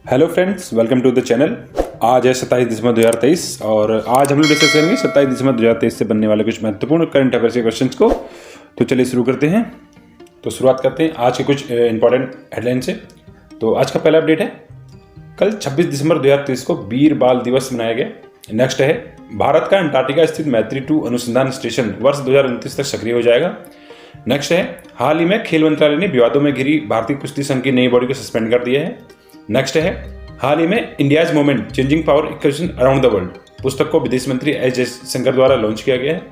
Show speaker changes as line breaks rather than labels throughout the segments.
Hello friends, welcome to the channel. आज है 27 दिसंबर 2023 और आज हम लोग डिस्कस करेंगे 27 दिसंबर 2023 से बनने वाले कुछ महत्वपूर्ण करंट अफेयर्स के क्वेश्चंस को। तो चलिए शुरू करते हैं। तो शुरुआत करते हैं आज के कुछ इंपॉर्टेंट हेडलाइन से। तो आज का पहला अपडेट है, कल 26 दिसंबर 2023 को वीर बाल दिवस मनाया गया। नेक्स्ट है, भारत का अंटार्कटिका स्थित मैत्री 2 अनुसंधान स्टेशन वर्ष 2029 तक सक्रिय हो जाएगा। नेक्स्ट है, हाल ही में खेल मंत्रालय ने विवादों में घिरी भारतीय कुश्ती संघ की नई बॉडी को सस्पेंड कर दिया है। नेक्स्ट है, हाल ही में India's movement changing power equation around the world पुस्तक को विदेश मंत्री एस जयशंकर द्वारा लॉन्च किया गया है।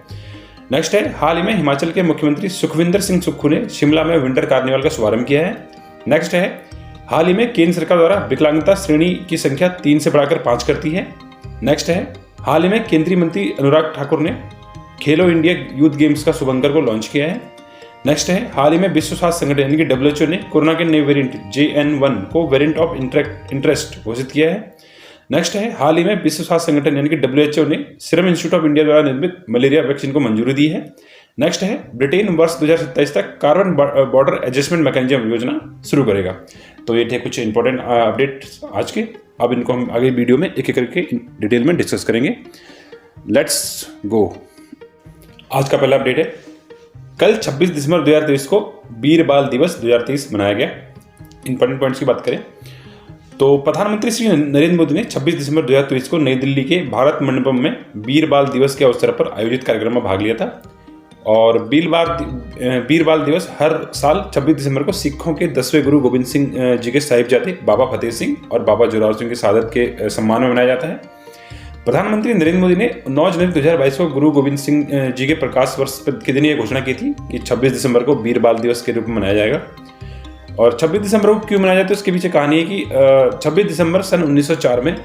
नेक्स्ट है, हाल ही में हिमाचल के मुख्यमंत्री सुखविंदर सिंह सुक्खू ने शिमला में विंटर कार्निवल का शुभारंभ किया है। नेक्स्ट है, हाल ही में केंद्र सरकार द्वारा विकलांगता श्रेणी की संख्या 3 से बढ़ाकर 5 करती है। नेक्स्ट है, हाल ही में केंद्रीय मंत्री अनुराग ठाकुर ने खेलो इंडिया यूथ गेम्स का शुभंकर को लॉन्च किया है। नेक्स्ट है, हाल ही में विश्व स्वास्थ्य संगठन यानी कि WHO ने कोरोना के नए वेरिएंट JN1 को वेरिएंट ऑफ इंटरेस्ट घोषित किया है। नेक्स्ट है, हाल ही में विश्व स्वास्थ्य संगठन यानी कि WHO ने सीरम इंस्टीट्यूट ऑफ इंडिया द्वारा निर्मित मलेरिया वैक्सीन को मंजूरी दी है। नेक्स्ट है, ब्रिटेन वर्ष 2027 तक कार्बन बॉर्डर एडजस्टमेंट मैकेनिज्म योजना शुरू करेगा। तो ये थे कुछ इंपॉर्टेंट अपडेट आज के। अब इनको हम आगे वीडियो में एक एक करके डिटेल में डिस्कस करेंगे। Let's go. आज का पहला अपडेट है, कल 26 दिसंबर 2023 को वीर बाल दिवस 2023 मनाया गया। इंपॉर्टेंट पॉइंट्स की बात करें तो प्रधानमंत्री श्री नरेंद्र मोदी ने 26 दिसंबर 2023 को नई दिल्ली के भारत मंडपम में वीर बाल दिवस के अवसर पर आयोजित कार्यक्रम में भाग लिया था। और वीर बाल दिवस हर साल 26 दिसंबर को सिखों के 10वें गुरु गोविंद सिंह जी के साहिबजादे बाबा फतेह सिंह और बाबा जोरावर सिंह की शहादत के सम्मान में मनाया जाता है। प्रधानमंत्री नरेंद्र मोदी ने 9 जनवरी 2022 को गुरु गोविंद सिंह जी के प्रकाश वर्ष के दिन यह घोषणा की थी कि 26 दिसंबर को वीर बाल दिवस के रूप में मनाया जाएगा। और 26 दिसंबर को क्यों मनाया जाता है, उसके पीछे कहानी है कि 26 दिसंबर सन 1904 में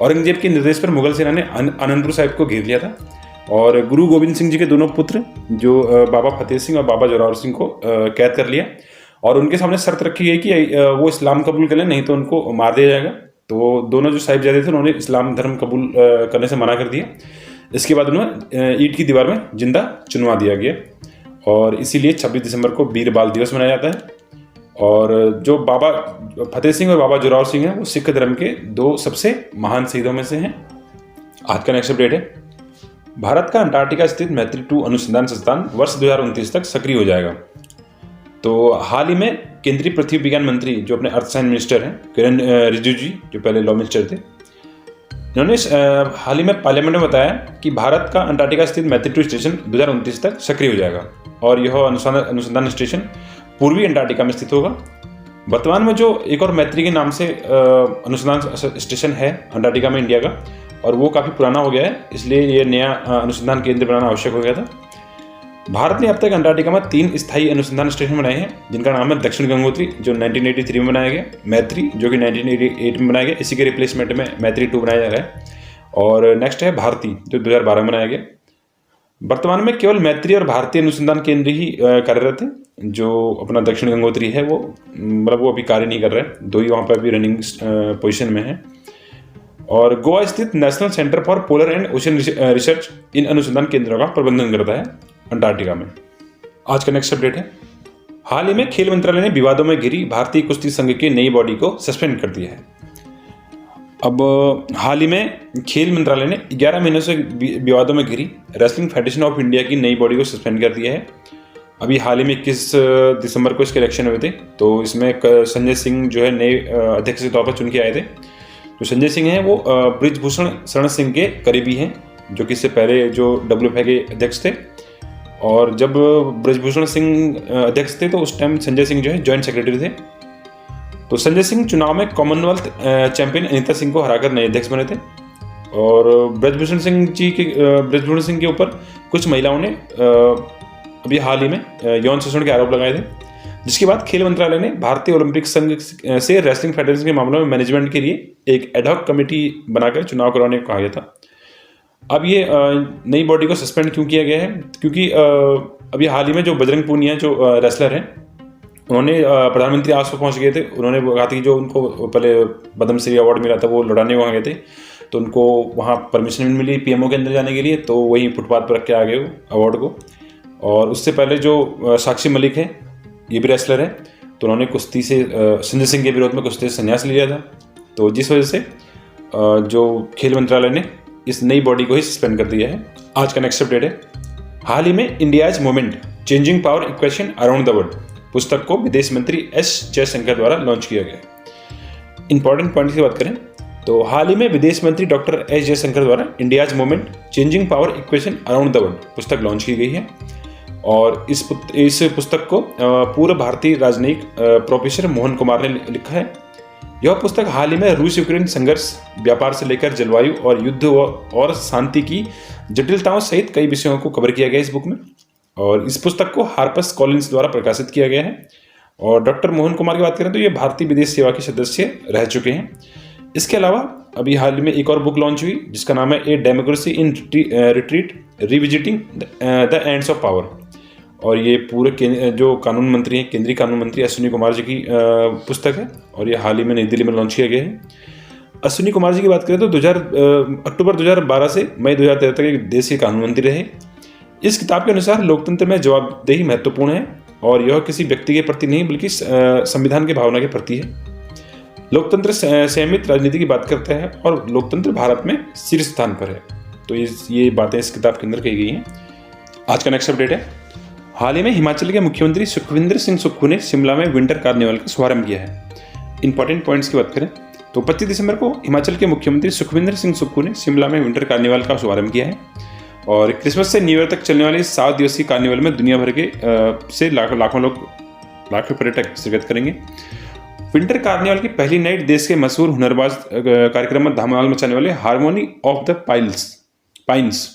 औरंगजेब के निर्देश पर मुगल सेना ने आनंदपुर साहिब को घेर लिया था और गुरु गोविंद सिंह जी के दोनों पुत्र जो बाबा फतेह सिंह और बाबा जोरावर सिंह को कैद कर लिया और उनके सामने शर्त रखी गई कि वो इस्लाम कबूल कर लें, नहीं तो उनको मार दिया जाएगा। तो दोनों जो साहिबजादे थे उन्होंने इस्लाम धर्म कबूल करने से मना कर दिया। इसके बाद उन्हें ईंट की दीवार में जिंदा चुनवा दिया गया और इसीलिए 26 दिसंबर को वीर बाल दिवस मनाया जाता है। और जो बाबा फतेह सिंह और बाबा जोरावर सिंह हैं वो सिख धर्म के 2 सबसे महान शहीदों में से हैं। आज का नेक्स्ट अपडेट है, भारत का अंटार्कटिका स्थित मैत्री 2 अनुसंधान संस्थान वर्ष 2029 तक सक्रिय हो जाएगा। तो हाल ही में केंद्रीय पृथ्वी विज्ञान मंत्री जो अपने अर्थ साइंस मिनिस्टर हैं किरण रिजिजू जी, जो पहले लॉ मिनिस्टर थे, इन्होंने हाल ही में पार्लियामेंट में बताया कि भारत का अंटार्कटिका स्थित मैत्री 2 स्टेशन 2029 तक सक्रिय हो जाएगा और यह अनुसंधान स्टेशन पूर्वी अंटार्कटिका में स्थित होगा। वर्तमान में जो एक और मैत्री के नाम से अनुसंधान स्टेशन है अंटार्कटिका में इंडिया का, और वो काफ़ी पुराना हो गया है, इसलिए ये नया अनुसंधान केंद्र बनाना आवश्यक हो गया था। भारत ने अब तक अंटार्कटिका में 3 स्थायी अनुसंधान स्टेशन बनाए हैं, जिनका नाम है दक्षिण गंगोत्री जो 1983 में बनाया गया, मैत्री जो कि 1988 में बनाया गया, इसी के रिप्लेसमेंट में मैत्री 2 बनाया जा रहा है, और नेक्स्ट है भारती जो 2012 में बनाया गया। वर्तमान में केवल मैत्री और भारतीय अनुसंधान केंद्र ही कार्यरत है। जो अपना दक्षिण गंगोत्री है वो मतलब वो अभी कार्य नहीं कर रहा है, 2 ही वहाँ पर अभी रनिंग पोजिशन में है। और गोवा स्थित national centre for polar and ocean research इन अनुसंधान केंद्रों का प्रबंधन करता है अंटार्कटिका में। आज का नेक्स्ट अपडेट है, हाल ही में खेल मंत्रालय ने विवादों में घिरी भारतीय कुश्ती संघ की नई बॉडी को सस्पेंड कर दिया है। अब हाल ही में खेल मंत्रालय ने 11 महीनों से विवादों में घिरी रेसलिंग फेडरेशन ऑफ इंडिया की नई बॉडी को सस्पेंड कर दिया है। अभी हाल ही में 21 दिसंबर को इसके इलेक्शन हुए थे, तो इसमें संजय सिंह जो है नए अध्यक्ष के तौर पर चुन के आए थे। जो संजय सिंह हैं वो ब्रिजभूषण शरण सिंह के करीबी हैं, जो कि इससे पहले जो WFI के अध्यक्ष थे। और जब ब्रिजभूषण सिंह अध्यक्ष थे तो उस टाइम संजय सिंह जो है जॉइंट सेक्रेटरी थे। तो संजय सिंह चुनाव में कॉमनवेल्थ चैंपियन अनीता सिंह को हराकर नए अध्यक्ष बने थे। और ब्रिजभूषण सिंह के ऊपर कुछ महिलाओं ने अभी हाल ही में यौन शोषण के आरोप लगाए थे, जिसके बाद खेल मंत्रालय ने भारतीय ओलंपिक संघ से रेसलिंग फेडरेशन के मामलों में मैनेजमेंट के लिए एक एडहॉक कमेटी बनाकर चुनाव करवाने को कहा गया था। अब ये नई बॉडी को सस्पेंड क्यों किया गया है, क्योंकि अभी हाल ही में जो बजरंग पूनिया जो रेसलर हैं उन्होंने प्रधानमंत्री आवास पर पहुंच गए थे। उन्होंने कहा था कि जो उनको पहले पद्मश्री अवार्ड मिला था वो लड़ाने वहाँ गए थे, तो उनको वहाँ परमिशन मिली PMO के अंदर जाने के लिए, तो वहीं फुटपाथ पर रख के आ गए अवार्ड को। और उससे पहले जो साक्षी मलिक है ये भी रेसलर है, तो उन्होंने कुश्ती से संजय सिंह के विरोध में कुश्ती से संन्यास लिया था। तो जिस वजह से जो खेल मंत्रालय ने इस नई बॉडी को ही सस्पेंड कर दिया है। आज का नेक्स्ट अपडेट है, हाल ही में India's moment changing power equation around the world पुस्तक को विदेश मंत्री एस जयशंकर द्वारा लॉन्च किया गया। इंपॉर्टेंट पॉइंट की बात करें तो हाल ही में विदेश मंत्री डॉक्टर एस जयशंकर द्वारा India's moment changing power equation around the world पुस्तक लॉन्च की गई है और इस पुस्तक को पूर्व भारतीय राजनयिक प्रोफेसर मोहन कुमार ने लिखा है। यह पुस्तक हाल ही में रूस यूक्रेन संघर्ष, व्यापार से लेकर जलवायु और युद्ध और शांति की जटिलताओं सहित कई विषयों को कवर किया गया इस बुक में और इस पुस्तक को हार्पर्स कॉलिंस द्वारा प्रकाशित किया गया है। और डॉक्टर मोहन कुमार की बात करें तो ये भारतीय विदेश सेवा के सदस्य रह चुके हैं। इसके अलावा अभी हाल ही में एक और बुक लॉन्च हुई जिसका नाम है a democracy in retreat revisiting the ends of power और ये पूरे जो कानून मंत्री हैं, केंद्रीय कानून मंत्री अश्विनी कुमार जी की पुस्तक है और ये हाल ही में नई दिल्ली में लॉन्च किया गया है। अश्विनी कुमार जी की बात करें तो अक्टूबर 2012 से मई 2013 तक देश के कानून मंत्री रहे। इस किताब के अनुसार लोकतंत्र में जवाबदेही महत्वपूर्ण है और यह किसी व्यक्ति के प्रति नहीं बल्कि संविधान की भावना के प्रति है। लोकतंत्र संयमित राजनीति की बात करता है और लोकतंत्र भारत में शीर्ष स्थान पर है। तो ये बातें इस किताब के अंदर कही गई हैं। आज का नेक्स्ट अपडेट है, हाल ही में हिमाचल के मुख्यमंत्री सुखविंदर सिंह सुक्खू ने शिमला में विंटर कार्निवल का शुभारंभ किया है। इंपॉर्टेंट पॉइंट्स की बात करें तो 25 दिसंबर को हिमाचल के मुख्यमंत्री सुखविंदर सिंह सुक्खू ने शिमला में विंटर कार्निवल का शुभारंभ किया है और क्रिसमस से न्यू ईयर तक चलने वाले 7 दिवसीय कार्निवल में दुनिया भर के से लाखों पर्यटक शिरकत करेंगे। विंटर कार्निवल की पहली नाइट देश के मशहूर हुनरबाज कार्यक्रम में धमाल मचाने वाले harmony of the pines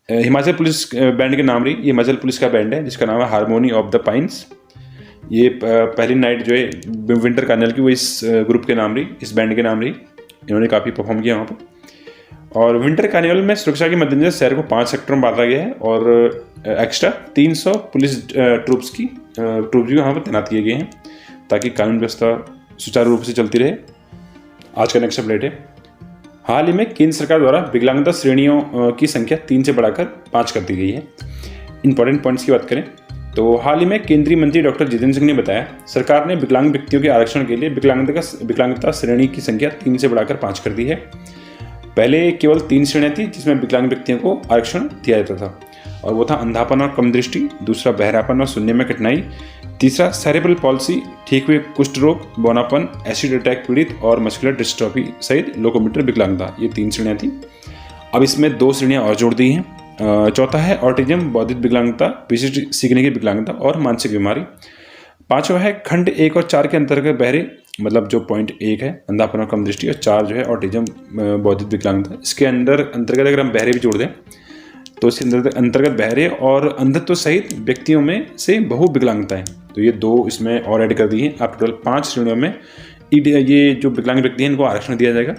Himachal police band के नाम रही। ये हिमाचल पुलिस का बैंड है जिसका नाम है हारमोनी ऑफ द पाइन्स। ये पहली नाइट जो है विंटर कार्निवल की वो इस ग्रुप के नाम रही, इस बैंड के नाम रही। इन्होंने काफ़ी परफॉर्म किया वहाँ पर। और विंटर कार्निवल में सुरक्षा के मद्देनजर शहर को 5 सेक्टर में बांटा गया है और एक्स्ट्रा 300 पुलिस ट्रूप्स भी वहाँ पर तैनात किए गए हैं ताकि कानून व्यवस्था सुचारू रूप से चलती रहे। आज का नेक्स्ट अपडेट है, हाल ही में केंद्र सरकार द्वारा विकलांगता श्रेणियों की संख्या 3 से बढ़ाकर 5 कर दी गई है। इंपॉर्टेंट पॉइंट्स की बात करें तो हाल ही में केंद्रीय मंत्री डॉक्टर जितेंद्र सिंह ने बताया सरकार ने विकलांग व्यक्तियों के आरक्षण के लिए विकलांगता श्रेणी की संख्या 3 से बढ़ाकर 5 कर दी है। पहले केवल 3 श्रेणियाँ थी जिसमें विकलांग व्यक्तियों को आरक्षण दिया जाता था और वो था अंधापन और कम दृष्टि, दूसरा बहरापन और सुनने में कठिनाई, तीसरा सेरेब्रल पॉलिसी, ठीक हुए कुष्ठ रोग, बौनापन, एसिड अटैक पीड़ित और मस्कुलर डिस्ट्रॉफी सहित लोकोमोटर विकलांगता। ये 3 श्रेणियाँ थी। अब इसमें 2 श्रेणियाँ और जोड़ दी हैं। चौथा है ऑटिज्म, बौद्धिक विकलांगता, विशिष्ट सीखने की विकलांगता और मानसिक बीमारी। 5वां है खंड 1 और 4 के अंतर्गत बहरे, मतलब जो पॉइंट 1 है अंधापन और कम दृष्टि और 4 जो है ऑटिज्म बौद्धिक विकलांगता। इसके अंतर्गत अगर हम बहरे भी जोड़ दें तो इसके अंतर्गत बहरे और अंधत्व सहित व्यक्तियों में से बहु विकलांगताएं, तो ये 2 इसमें और ऐड कर दी हैं। आप टोटल 5 श्रेणियों में ये जो विकलांग व्यक्ति हैं इनको आरक्षण दिया जाएगा।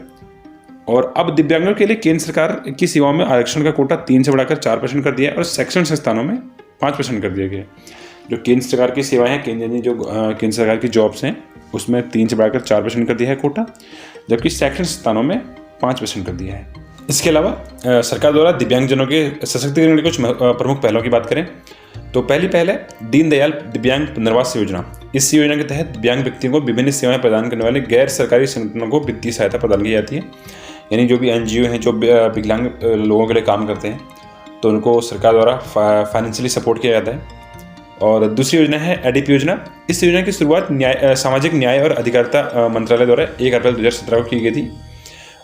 और अब दिव्यांगों के लिए केंद्र सरकार की सेवाओं में आरक्षण का कोटा 3 से बढ़ाकर 4% कर दिया है और शैक्षणिक संस्थानों में 5% कर दिया गया है। जो केंद्र सरकार की सेवाएं हैं, केंद्र सरकार की जॉब्स हैं उसमें 3 से बढ़ाकर 4% कर दिया है कोटा, जबकि शैक्षणिक संस्थानों में 5% कर दिया है। इसके अलावा सरकार द्वारा दिव्यांगजनों के सशक्तिकरण के कुछ प्रमुख पहलों की बात करें तो पहली पहल है दीनदयाल दिव्यांग पुनर्वास योजना। इस योजना के तहत दिव्यांग व्यक्तियों को विभिन्न सेवाएं प्रदान करने वाले गैर सरकारी संगठनों को वित्तीय सहायता प्रदान की जाती है। यानी जो भी NGO हैं जो विकलांग लोगों के लिए काम करते हैं तो उनको सरकार द्वारा फाइनेंशियली सपोर्ट किया जाता है। और दूसरी योजना है ADP योजना। इस योजना की शुरुआत सामाजिक न्याय और अधिकारिता मंत्रालय द्वारा 1 अप्रैल 2017 को की गई थी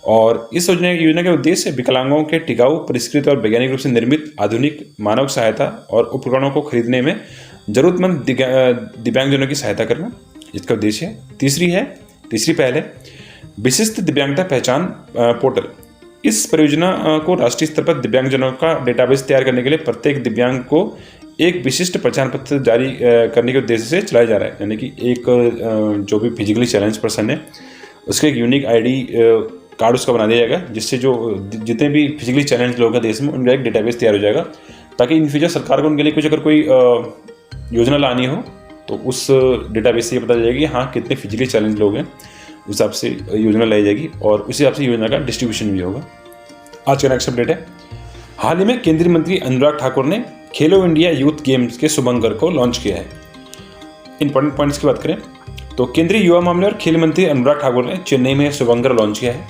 और इस योजना का उद्देश्य विकलांगों के टिकाऊ, परिष्कृत और वैज्ञानिक रूप से निर्मित आधुनिक मानव सहायता और उपकरणों को खरीदने में जरूरतमंद दिव्यांगजनों की सहायता करना, इसका उद्देश्य है। तीसरी पहल है विशिष्ट दिव्यांगता पहचान पोर्टल। इस परियोजना को राष्ट्रीय स्तर पर दिव्यांगजनों का डेटाबेस तैयार करने के लिए प्रत्येक दिव्यांग को एक विशिष्ट पहचान पत्र जारी करने के उद्देश्य से चलाया जा रहा है। यानी कि एक जो भी फिजिकली चैलेंज पर्सन है उसके एक यूनिक ID कार्ड उसका बना दिया जाएगा जिससे जो जितने भी फिजिकली चैलेंज लोग हैं देश में उनका एक डेटाबेस तैयार हो जाएगा ताकि इन फ्यूचर सरकार को उनके लिए कुछ अगर कोई योजना लानी हो तो उस डेटाबेस से ये पता चल जाएगी हाँ कितने फिजिकली चैलेंज लोग हैं, उस हिसाब से योजना लाई जाएगी और उसी हिसाब से योजना का डिस्ट्रीब्यूशन भी होगा। आज का नेक्स्ट अपडेट है, हाल ही में केंद्रीय मंत्री अनुराग ठाकुर ने खेलो इंडिया यूथ गेम्स के शुभारंभ को लॉन्च किया है। इंपॉर्टेंट पॉइंट्स की बात करें तो केंद्रीय युवा मामले और खेल मंत्री अनुराग ठाकुर ने चेन्नई में शुभंकर लॉन्च किया है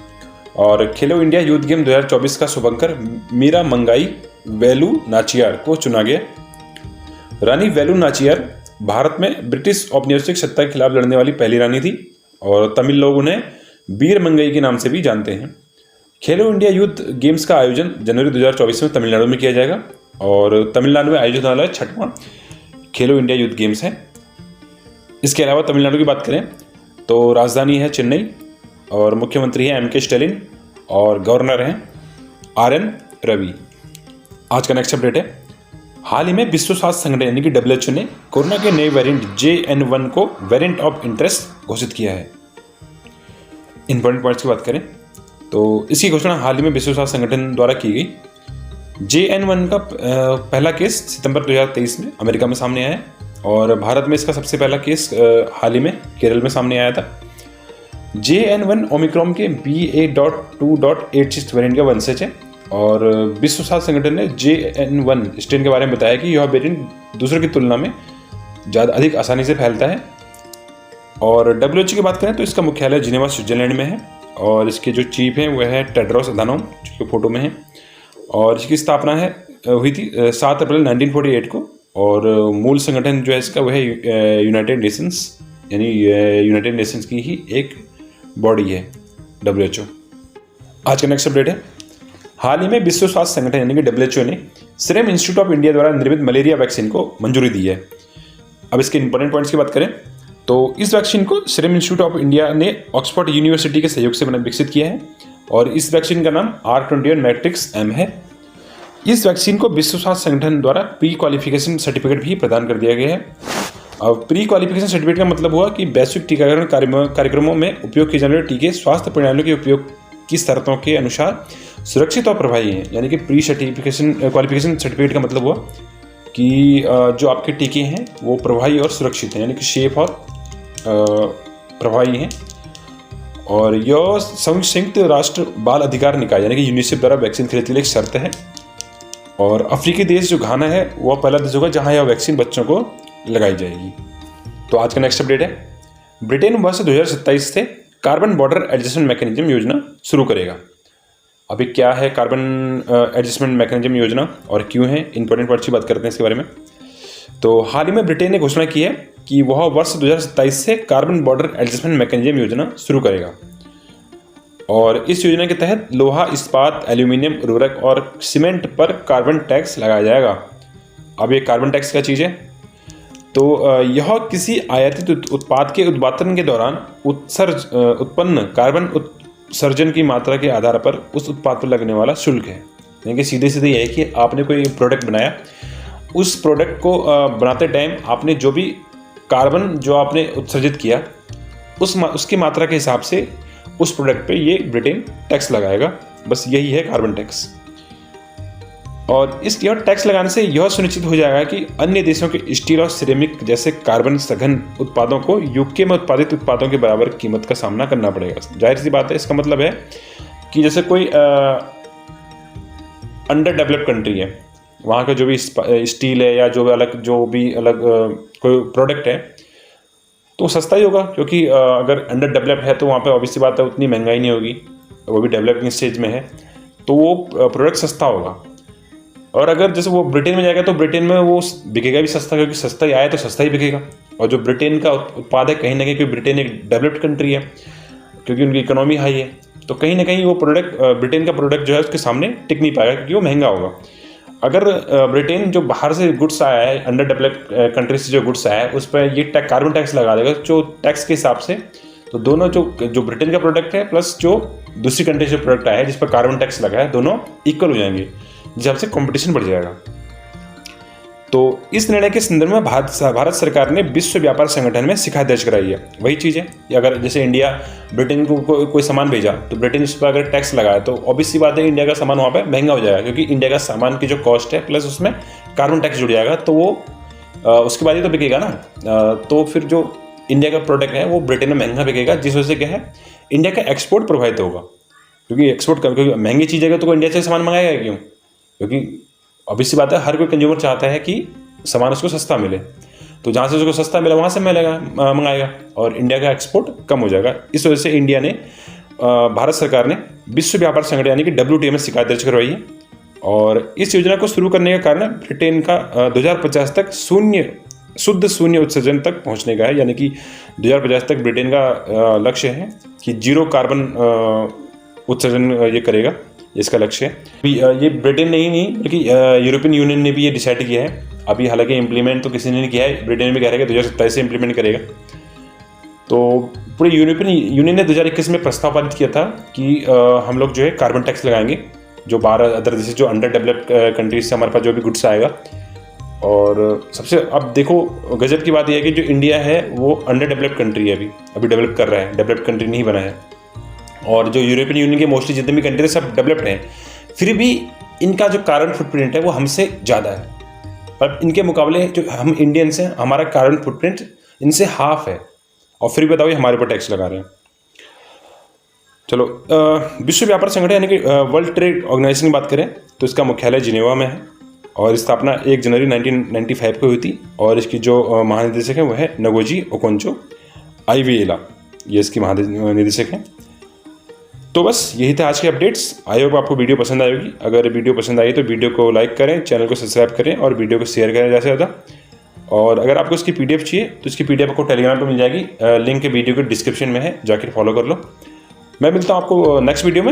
और खेलो इंडिया यूथ गेम 2024 का शुभंकर मीरा मंगाई वेलु नाचियार को चुना गया। रानी वेलु नाचियार भारत में ब्रिटिश औपनिवेशिक सत्ता के खिलाफ लड़ने वाली पहली रानी थी और तमिल लोग उन्हें वीर मंगई के नाम से भी जानते हैं। खेलो इंडिया यूथ गेम्स का आयोजन जनवरी 2024 में तमिलनाडु में किया जाएगा और तमिलनाडु में आयोजित होने वाला 6वां खेलो इंडिया यूथ गेम्स है। इसके अलावा तमिलनाडु की बात करें तो राजधानी है चेन्नई और मुख्यमंत्री हैं एम के स्टालिन और गवर्नर हैं RN रवि। आज का नेक्स्ट अपडेट है, हाल ही में विश्व स्वास्थ्य संगठन यानी कि WHO ने कोरोना के नए वेरिएंट JN1 को वेरिएंट ऑफ इंटरेस्ट घोषित किया है। इंपॉर्टेंट पॉइंट्स की बात करें तो इसकी घोषणा हाल ही में विश्व स्वास्थ्य संगठन द्वारा की गई। JN1 का पहला केस सितंबर 2023 में अमेरिका में सामने आया है और भारत में इसका सबसे पहला केस हाल ही में केरल में सामने आया था। JN1 ओमिक्रॉन के BA.2.86 वेरिएंट का वंशज है और विश्व स्वास्थ्य संगठन ने JN1 स्ट्रेन के बारे में बताया कि यह वेरिएंट दूसरों की तुलना में ज़्यादा अधिक आसानी से फैलता है। और WHO की बात करें तो इसका मुख्यालय जिनेवा स्विट्जरलैंड में है और इसके जो चीफ हैं वह है टेड्रोस अधानोम जो कि फोटो में है और इसकी स्थापना हुई थी 7 अप्रैल 1948 को और मूल संगठन जो है इसका वह है यूनाइटेड नेशंस यानी यूनाइटेड नेशंस की ही एक बॉडी है WHO। आज का नेक्स्ट अपडेट है, हाल ही में विश्व स्वास्थ्य संगठन यानी कि WHO ने सीरम इंस्टीट्यूट ऑफ इंडिया द्वारा निर्मित मलेरिया वैक्सीन को मंजूरी दी है। अब इसके इंपॉर्टेंट पॉइंट्स की बात करें तो इस वैक्सीन को सीरम इंस्टीट्यूट ऑफ इंडिया ने ऑक्सफोर्ड यूनिवर्सिटी के सहयोग से विकसित किया है और इस वैक्सीन का नाम R21 मैट्रिक्स M है। इस वैक्सीन को विश्व स्वास्थ्य संगठन द्वारा प्री क्वालिफिकेशन सर्टिफिकेट भी प्रदान कर दिया गया है। अब प्री क्वालिफिकेशन सर्टिफिकेट का मतलब हुआ कि वैश्विक टीकाकरण कार्यक्रमों में उपयोग किए जाने वाले टीके स्वास्थ्य प्रणालियों के उपयोग की शर्तों के अनुसार सुरक्षित और प्रभावी हैं। यानी कि प्री क्वालिफिकेशन सर्टिफिकेट का मतलब हुआ कि जो आपके टीके हैं वो प्रभावी और सुरक्षित हैं, यानी कि सेफ और प्रभावी हैं। और यह संयुक्त राष्ट्र बाल अधिकार निकाय यानी कि यूनिसेफ द्वारा वैक्सीन खरीदने के लिए एक शर्त है और अफ्रीकी देश जो घाना है वह पहला देश होगा जहां यह वैक्सीन बच्चों को लगाई जाएगी। तो आज का नेक्स्ट अपडेट है, ब्रिटेन वर्ष 2027 से कार्बन बॉर्डर एडजस्टमेंट मैकेनिज्म योजना शुरू करेगा। अभी क्या है कार्बन एडजस्टमेंट मैकेनिज्म योजना और क्यों है, इंपॉर्टेंट पॉइंट्स की बात करते हैं इसके बारे में। तो हाल ही में ब्रिटेन ने घोषणा की है कि वह वर्ष 2027 से कार्बन बॉर्डर एडजस्टमेंट मैकेनिज्म योजना शुरू करेगा और इस योजना के तहत लोहा, इस्पात, एल्यूमिनियम, उर्वरक और सीमेंट पर कार्बन टैक्स लगाया जाएगा। अब ये कार्बन टैक्स क्या चीज़ है? तो यह किसी आयातित उत्पाद के उत्पादन के दौरान उत्पन्न कार्बन उत्सर्जन की मात्रा के आधार पर उस उत्पाद पर लगने वाला शुल्क है। यानी कि सीधे सीधे यह है कि आपने कोई प्रोडक्ट बनाया, उस प्रोडक्ट को बनाते टाइम आपने जो भी कार्बन जो आपने उत्सर्जित किया उसकी मात्रा के हिसाब से उस प्रोडक्ट पे ये ब्रिटेन टैक्स लगाएगा। बस यही है कार्बन टैक्स। और इस यह टैक्स लगाने से यह सुनिश्चित हो जाएगा कि अन्य देशों के स्टील और सिरेमिक जैसे कार्बन सघन उत्पादों को यूके में उत्पादित उत्पादों के बराबर कीमत का सामना करना पड़ेगा। जाहिर सी बात है, इसका मतलब है कि जैसे कोई अंडर डेवलप्ड कंट्री है, वहाँ का जो भी स्टील है या जो भी अलग कोई प्रोडक्ट है तो सस्ता ही होगा, क्योंकि अगर अंडर डेवलप है तो वहाँ पे ऑब्वियसली बात है उतनी महंगाई नहीं होगी, वो भी डेवलपिंग स्टेज में है तो वो प्रोडक्ट सस्ता होगा। और अगर जैसे वो ब्रिटेन में जाएगा तो ब्रिटेन में वो बिकेगा भी सस्ता, क्योंकि सस्ता ही आया तो सस्ता ही बिकेगा। और जो ब्रिटेन का उत्पाद है कहीं ना कहीं, क्योंकि ब्रिटेन एक डेवलप्ड कंट्री है, क्योंकि उनकी इकोनॉमी हाई है, तो कहीं ना कहीं वो प्रोडक्ट ब्रिटेन का प्रोडक्ट जो है उसके सामने टिक नहीं पाएगा, क्योंकि वो महंगा होगा। अगर ब्रिटेन जो बाहर से गुड्स आया है, अंडर डेवलप्ड कंट्री से जो गुड्स आया है, उस पर ये कार्बन टैक्स लगा देगा जो टैक्स के हिसाब से, तो दोनों जो ब्रिटेन का प्रोडक्ट है प्लस जो दूसरी कंट्री से प्रोडक्ट आया है जिस पर कार्बन टैक्स लगा है, दोनों इक्वल हो जाएंगे, जिस से कंपटीशन बढ़ जाएगा। तो इस निर्णय के संदर्भ में भारत सरकार ने विश्व व्यापार संगठन में शिकायत दर्ज कराई है। वही चीज़ है, अगर जैसे इंडिया ब्रिटेन को कोई सामान भेजा तो ब्रिटेन उस पर अगर टैक्स लगाए तो ऑब्वियसली बात है इंडिया का सामान वहाँ पे महंगा हो जाएगा, क्योंकि इंडिया का सामान की जो कॉस्ट है प्लस उसमें कार्बन टैक्स जुड़ जाएगा, तो वो उसके बाद ही तो बिकेगा ना। तो फिर जो इंडिया का प्रोडक्ट है वो ब्रिटेन में महंगा बिकेगा, जिस वजह से क्या है इंडिया का एक्सपोर्ट प्रभावित होगा, क्योंकि एक्सपोर्ट क्योंकि महंगी चीज़ है तो इंडिया से सामान मंगाएगा क्यों? क्योंकि ऑब्वियसली बात है हर कोई कंज्यूमर चाहता है कि सामान उसको सस्ता मिले। तो जहाँ से उसको सस्ता मिला वहाँ से मंगाएगा और इंडिया का एक्सपोर्ट कम हो जाएगा। इस वजह से इंडिया ने भारत सरकार ने विश्व व्यापार संगठन यानी कि WTO में शिकायत दर्ज करवाई है। और इस योजना को शुरू करने का कारण ब्रिटेन का 2050 तक शुद्ध शून्य उत्सर्जन तक पहुंचने का है, यानी कि 2050 तक ब्रिटेन का लक्ष्य है कि 0 कार्बन उत्सर्जन ये करेगा, इसका लक्ष्य है। ये ब्रिटेन नहीं बल्कि यूरोपियन यूनियन ने भी ये डिसाइड किया है। अभी हालांकि इम्प्लीमेंट तो किसी ने नहीं किया है, ब्रिटेन भी कह रहा है कि 2027 से इम्प्लीमेंट करेगा। तो पूरे यूरोपियन यूनियन ने 2021 में प्रस्ताव पारित किया था कि हम लोग जो है कार्बन टैक्स लगाएंगे जो 12 अदर देश जो अंडर डेवलप्ड कंट्रीज से हमारे पास जो भी गुड्स आएगा। और सबसे अब देखो गजब की बात यह है कि जो इंडिया है वो अंडर डेवलप्ड कंट्री है, अभी डेवलप कर रहा है, डेवलप्ड कंट्री नहीं बना है। और जो यूरोपियन यूनियन के मोस्टली जितने भी कंट्री सब डेवलप्ड हैं, फिर भी इनका जो कार्बन फुटप्रिंट है वो हमसे ज़्यादा है। पर इनके मुकाबले जो हम इंडियंस हैं, हमारा कार्बन फुटप्रिंट इनसे हाफ है, और फिर बताओ ये हमारे ऊपर टैक्स लगा रहे हैं। चलो विश्व व्यापार संगठन यानी कि वर्ल्ड ट्रेड ऑर्गेनाइजेशन की बात करें तो इसका मुख्यालय जिनेवा में है और स्थापना 1 जनवरी 1995 को हुई थी। और इसकी जो महानिदेशक है वो है नगोजी ओकोंजो-इवेआला, ये इसकी महानिदेशक हैं। तो बस यही था आज के अपडेट्स। आई होप आपको वीडियो पसंद आएगी। अगर वीडियो पसंद आई तो वीडियो को लाइक करें, चैनल को सब्सक्राइब करें और वीडियो को शेयर करें ज़्यादा से ज़्यादा। और अगर आपको इसकी PDF चाहिए तो इसकी PDF आपको टेलीग्राम पर मिल जाएगी, लिंक वीडियो के डिस्क्रिप्शन में है, जाकर फॉलो कर लो। मैं मिलता हूँ आपको नेक्स्ट वीडियो में।